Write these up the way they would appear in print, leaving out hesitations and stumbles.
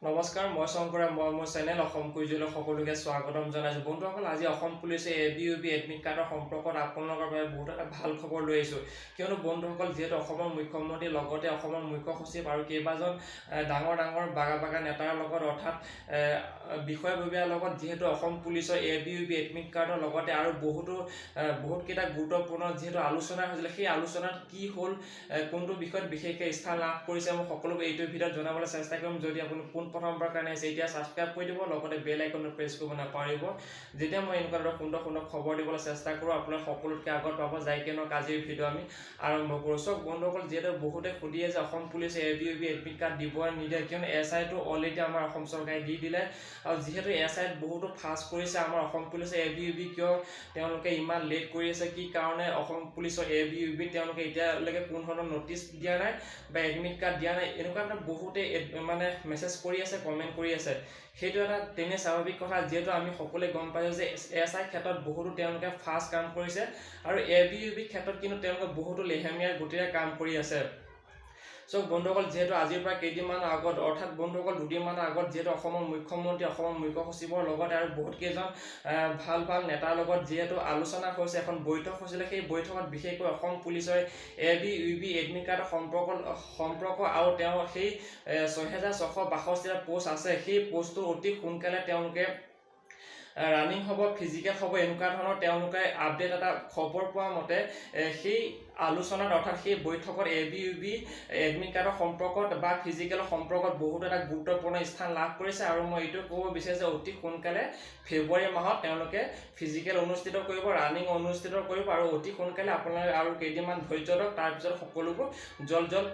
নমস্কাৰ, মই শংকৰে মোৰ চেনেল অসম কুইজলৈ সকলোকে স্বাগতম জনাইছোঁ। বন্ধুসকল, আজি অসম পুলিচে ABUB এডমিট কাৰ্ডৰ সম্পৰ্কত আপোনালোকৰ বাবে বহুত এটা ভাল খবৰ লৈ আহিছোঁ। কিয়নো বন্ধুসকল, যিহেতু অসমৰ মুখ্যমন্ত্ৰীৰ লগতে অসমৰ মুখ্য সচিব আৰু কেইবাজন ডাঙৰ বাগা নেতাৰ লগত অৰ্থাৎ বিষয়ববীয়াৰ লগত যিহেতু অসম পুলিচৰ ABUB এডমিট কাৰ্ডৰ লগতে আৰু বহুতকেইটা গুৰুত্বপূৰ্ণ যিহেতু আলোচনা হৈছিলে, সেই আলোচনাত কি হ'ল, কোনটো বিষয়ত বিশেষকৈ স্থান লাভ কৰিছে, মই সকলোকে এইটো ভিডিঅ'ত জনাবলৈ চেষ্টা কৰিম। যদি আপুনি প্ৰথমবাৰ কাৰণে আছে এতিয়া ছাবস্ক্ৰাইব কৰি দিব, লগতে বেল আইকনটো প্ৰেছ কৰিব নাপাহৰিব। যেতিয়া মই এনেকুৱা সুন্দৰ খবৰ দিবলৈ চেষ্টা কৰোঁ, আপোনাৰ সকলোতকৈ আগত পাব। যাই কিনে আজিৰ ভিডিঅ' আমি আৰম্ভ কৰোঁ। চক বন্ধুসকল, যিহেতু বহুতে সুধি আছে অসম পুলিচে ABUB এডমিট কাৰ্ড দিব নিদিয়ে, কিয়নো SIটো অলৰেডি আমাৰ অসম চৰকাৰে দি দিলে। আৰু যিহেতু SIত বহুতো ফাষ্ট কৰিছে আমাৰ অসম পুলিচে ABUB, কিয় তেওঁলোকে ইমান লেট কৰি আছে, কি কাৰণে অসম পুলিচৰ ABUB তেওঁলোকে এতিয়ালৈকে কোনো ধৰণৰ নটিচ দিয়া নাই বা এডমিট কাৰ্ড দিয়া নাই, এনেকুৱা বহুতে মেছেজ কৰি আছে, কমেণ্ট কৰি আছে। সেইটো এটা তেনে স্বাভাৱিক কথা, যিহেতু আমি সকলোৱে গম পাইছোঁ যে SI ক্ষেত্ৰত বহুতো তেওঁলোকে ফাষ্ট কাম কৰিছে আৰু ABUB ক্ষেত্ৰত কিন্তু তেওঁলোকে বহুতো লেহেমীয়া গতিৰে কাম কৰি আছে। চক বন্ধুসকল, যিহেতু আজিৰ পৰা কেইদিনমানৰ আগত অৰ্থাৎ বন্ধুসকল দুদিনমানৰ আগত যিহেতু অসমৰ মুখ্যমন্ত্ৰী, অসমৰ মুখ্য সচিবৰ লগতে আৰু বহুত কেইজন ভাল নেতাৰ লগত যিহেতু আলোচনা হৈছে, এখন বৈঠক হৈছিলে। সেই বৈঠকত বিশেষকৈ অসম পুলিচৰ ABUB এডমিট কাৰ্ডৰ সম্পৰ্ক আৰু তেওঁ সেই 6662টা পোষ্ট আছে, সেই পোষ্টটো অতি সোনকালে তেওঁলোকে ৰানিং হ'ব, ফিজিকেল হ'ব, এনেকুৱা ধৰণৰ তেওঁলোকে আপডেট এটা খবৰ পোৱা মতে সেই আলোচনাত অৰ্থাৎ সেই বৈঠকত ABUB এডমিট কাৰ্ডৰ সম্পৰ্কত বা ফিজিকেলৰ সম্পৰ্কত বহুত এটা গুৰুত্বপূৰ্ণ স্থান লাভ কৰিছে। আৰু মই এইটো ক'ব বিচাৰিছোঁ যে অতি সোনকালে ফেব্ৰুৱাৰী মাহত তেওঁলোকে ফিজিকেল অনুষ্ঠিত কৰিব, ৰানিং অনুষ্ঠিত কৰিব আৰু অতি সোনকালে আপোনালোকে আৰু কেইদিনমান ধৈৰ্য লওক, তাৰপিছত সকলোবোৰ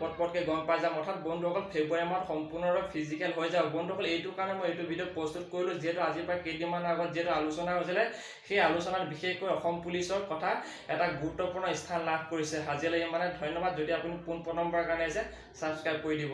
পটপটকৈ গম পাই যাম। অৰ্থাৎ বন্ধুসকল ফেব্ৰুৱাৰী মাহত সম্পূৰ্ণৰূপে ফিজিকেল হৈ যাব। বন্ধুসকল, এইটো কাৰণে মই এইটো ভিডিঅ' প্ৰস্তুত কৰিলোঁ, যিহেতু আজিৰ পৰা কেইদিনমানৰ আগত যিহেতু আলোচনা হৈছিলে, সেই আলোচনাত বিশেষকৈ অসম পুলিচৰ কথা এটা গুৰুত্বপূৰ্ণ স্থান লাভ কৰিছে। আজিলৈ ধন্যবাদ। যদি আপুনি পোনপ্ৰথমবাৰৰ কাৰণে আছে ছাবস্ক্ৰাইব কৰি দিব।